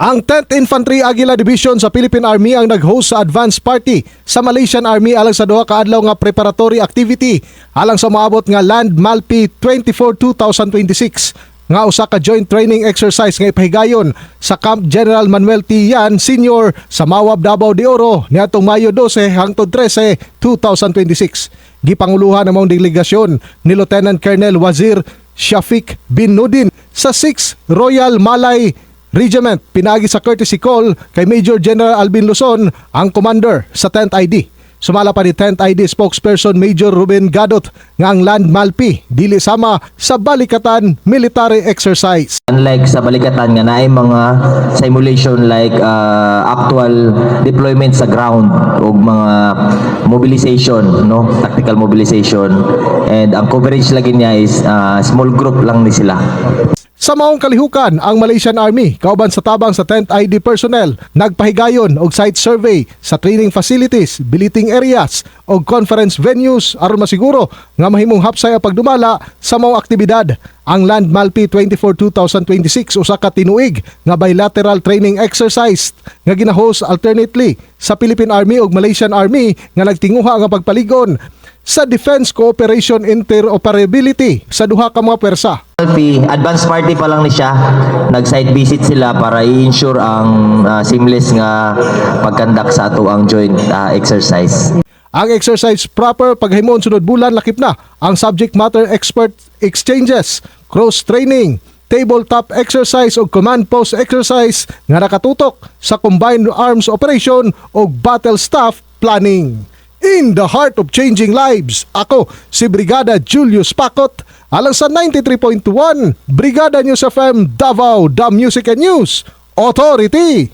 Ang 10th Infantry Aguila Division sa Philippine Army ang nag-host sa advance party sa Malaysian Army alang sa duha ka adlaw nga preparatory activity alang sa maabot nga Land Malpi 24-2026 nga usa ka joint training exercise nga ipahigayon sa Camp General Manuel T. Yan Sr. sa Mawab, Davao de Oro niadtong Mayo 12 hangtod 13, 2026. Gipanguluhan ang mga delegasyon ni Lieutenant Colonel Wazir Shafiq bin Nudin sa 6th Royal Malay Regiment. Pinagi sa courtesy call kay Major General Alvin Luzon ang commander sa 10th ID. Sumala pa ni 10th ID spokesperson Major Ruben Gadot nga ang Land Malpi dili sama sa balikatan military exercise. Unlike sa balikatan nga naay mga simulation like actual deployment sa ground o mga mobilization, no, tactical mobilization, and ang coverage lagi niya is small group lang ni sila. Sa maong kalihukan, ang Malaysian Army, kauban sa tabang sa 10th ID personnel, nagpahigayon og site survey sa training facilities, billeting areas o conference venues aron masiguro nga mahimong hapsay ang pagdumala sa maong aktibidad. Ang Land Malpi 24-2026 usa ka tinuig nga bilateral training exercise nga gina-host alternately sa Philippine Army ug Malaysian Army nga nagtinguha nga pagpaligon sa defense cooperation interoperability sa duha ka mga pwersa. Advance party pa lang ni siya, nag-site visit sila para i-ensure ang seamless nga pagkandak sa ato ang joint exercise. Ang exercise proper paghimon sunod bulan lakip na ang subject matter expert exchanges, cross training, tabletop exercise o command post exercise nga nakatutok sa combined arms operation o battle staff planning. In the heart of changing lives, ako si Brigada Julius Pacot alang sa 93.1 Brigada News FM Davao, The Music and News Authority.